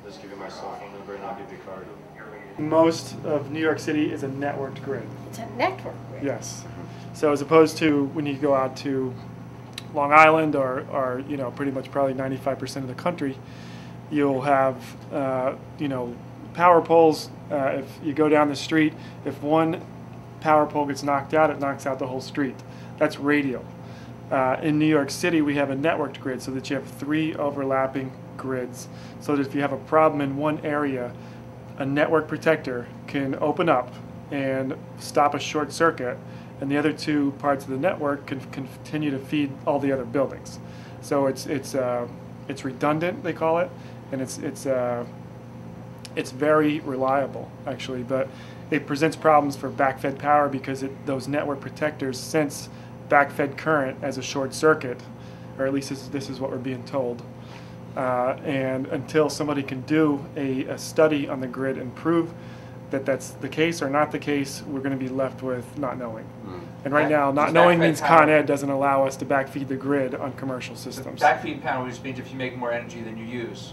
Just give you my cell phone number and I'll give you a card. Most of New York City is a networked grid. It's a network grid. Yes. So as opposed to when you go out to Long Island or you know, pretty much probably 95% of the country, you'll have you know, power poles. If you go down the street, if one power pole gets knocked out, it knocks out the whole street. That's radial. In New York City, we have a networked grid so that you have 3 overlapping grids, so that if you have a problem in one area, a network protector can open up and stop a short circuit, and the other 2 parts of the network can continue to feed all the other buildings. So it's redundant, they call it, and it's very reliable actually, but it presents problems for backfed power because those network protectors sense backfed current as a short circuit, or at least this is what we're being told. And until somebody can do a study on the grid and prove that that's the case or not the case, we're going to be left with not knowing. And right now, not knowing means Con Ed doesn't allow us to backfeed the grid on commercial systems. The backfeed panel just means if you make more energy than you use,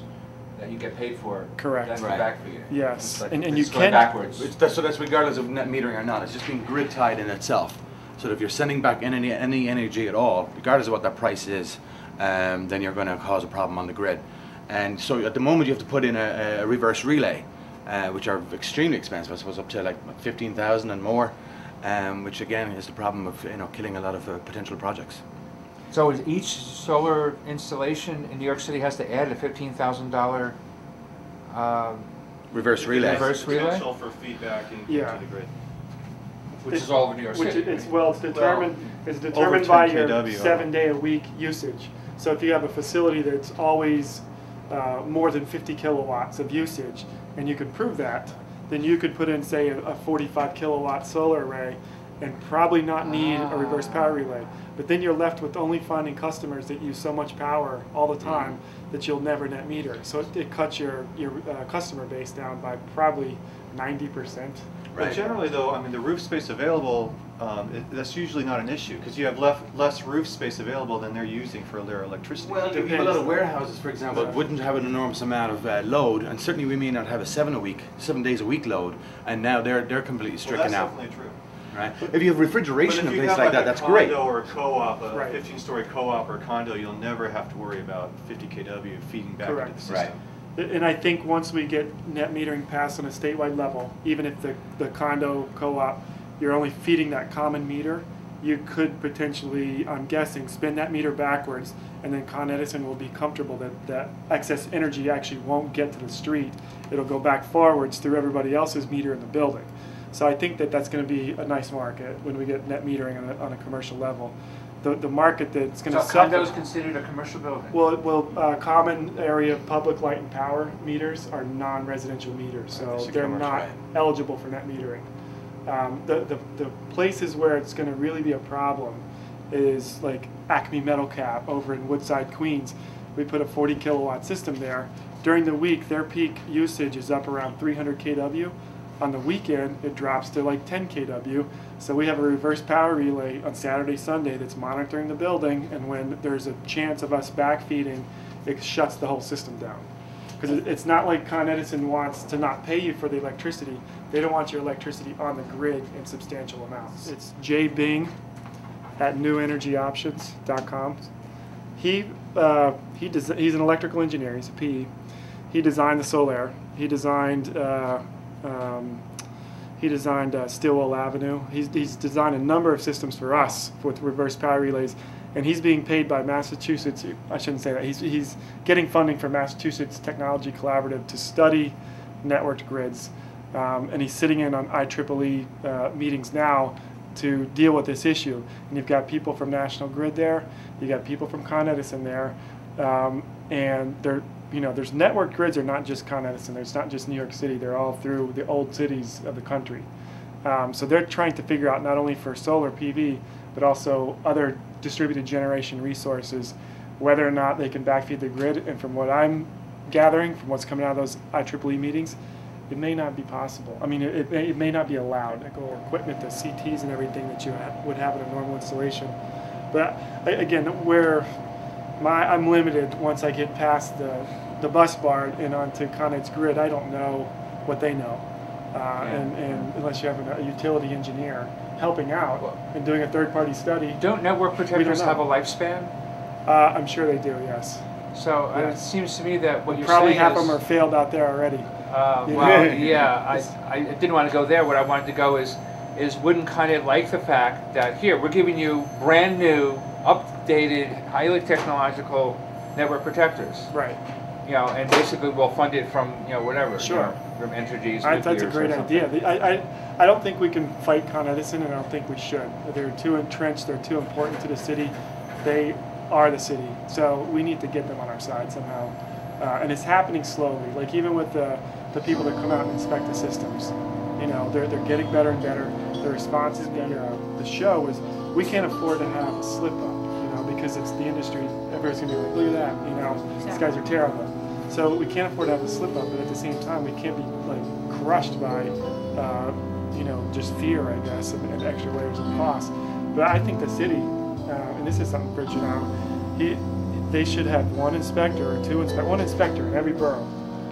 that you get paid for. Correct. That's Right. backfeed. Yes, Like, and you it's going can. backwards. So that's regardless of net metering or not. It's just being grid tied in itself. So that if you're sending back any energy at all, regardless of what that price is, then you're going to cause a problem on the grid. And so at the moment you have to put in a reverse relay, which are extremely expensive. I suppose up to like 15,000 and more, which again is the problem of killing a lot of potential projects. So is each solar installation in New York City has to add a $15,000 Reverse relay. Reverse relay? Potential for feedback into the grid. Which is all over New York City. It's determined by your 7-day-a-week usage. So if you have a facility that's always more than 50 kilowatts of usage, and you can prove that, then you could put in, say, a 45 kilowatt solar array and probably not need a reverse power relay. But then you're left with only finding customers that use so much power all the time that you'll never net meter. So it cuts your customer base down by probably 90%. But generally, though, I mean, the roof space available, that's usually not an issue because you have less roof space available than they're using for their electricity. Well, a lot of warehouses, for example, wouldn't have an enormous amount of load, and certainly we may not have a 7 days a week load, and now they're completely stricken out. That's definitely true. Right. If you have refrigeration and things like that, that's great. If you have a condo or a co-op, a 15-story co-op or condo, you'll never have to worry about 50 kW feeding back into the system. Right. And I think once we get net metering passed on a statewide level, even if the condo co-op, you're only feeding that common meter, you could potentially, I'm guessing, spin that meter backwards, and then Con Edison will be comfortable that excess energy actually won't get to the street. It'll go back forwards through everybody else's meter in the building. So I think that's going to be a nice market when we get net metering on a commercial level. The market that's going to suffer. So condo is considered a commercial building? Well, common area public light and power meters are non-residential meters, so they're not eligible for net metering. The places where it's going to really be a problem is like Acme Metal Cap over in Woodside, Queens. We put a 40 kilowatt system there. During the week, their peak usage is up around 300 kW. On the weekend, it drops to like 10 kW. So we have a reverse power relay on Saturday, Sunday that's monitoring the building, and when there's a chance of us backfeeding, it shuts the whole system down. Because it's not like Con Edison wants to not pay you for the electricity. They don't want your electricity on the grid in substantial amounts. It's jbing at newenergyoptions.com. He's an electrical engineer. He's a PE. He designed the Solaire. He designed Stillwell Avenue. He's designed a number of systems for us with reverse power relays, and he's being paid by Massachusetts. I shouldn't say that. He's getting funding from Massachusetts Technology Collaborative to study networked grids, and he's sitting in on IEEE meetings now to deal with this issue. And you've got people from National Grid there. You got people from Con Edison there, and they're. There's networked grids are not just Con Edison. It's not just New York City. They're all through the old cities of the country. So they're trying to figure out not only for solar PV, but also other distributed generation resources, whether or not they can backfeed the grid. And from what I'm gathering, from what's coming out of those IEEE meetings, it may not be possible. I mean, it may not be allowed. Like equipment, the CTs and everything that you would have in a normal installation. But again, I'm limited once I get past the the bus bar and onto Con Ed's grid, I don't know what they know. And unless you have a utility engineer helping out and doing a third-party study. Don't network protectors have a lifespan? I'm sure they do, yes. So it seems to me that what you're probably saying half is, of them are failed out there already. Well, yeah, I didn't want to go there. What I wanted to go is wouldn't Con Ed like the fact that here we're giving you brand new, updated, highly technological network protectors. Right. You know, and basically we'll fund it from, you know, whatever. Sure. You know, from Entergy's. That's a great idea. I don't think we can fight Con Edison, and I don't think we should. They're too entrenched. They're too important to the city. They are the city, so we need to get them on our side somehow. And it's happening slowly. Like even with the people that come out and inspect the systems, you know, they're getting better and better. The response is better. The show was we can't afford to have a slip up, you know, because it's the industry. Everybody's gonna be like, look at that, you know, these guys are terrible. So we can't afford to have a slip up, but at the same time, we can't be like crushed by, you know, just fear, I guess, and extra layers of cost. But I think the city, and this is something for they should have one inspector or one inspector in every borough.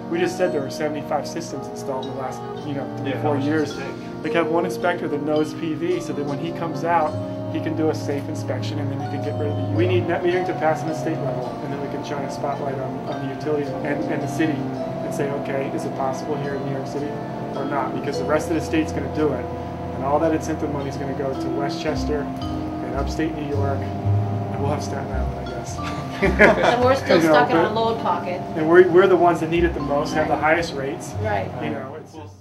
We just said there were 75 systems installed in the last, you know, 3 or 4 years. They have one inspector that knows PV, so that when he comes out, he can do a safe inspection, and then he can get rid of the. We need net metering to pass on the state level, and then we can shine a spotlight on the utilities and the city, and say, okay, is it possible here in New York City or not? Because the rest of the state's going to do it, and all that incentive money is going to go to Westchester and upstate New York, and we'll have Staten Island, I guess. And we're still stuck in our load pocket. And we're the ones that need it the most, have the highest rates. Right. You know, it's just.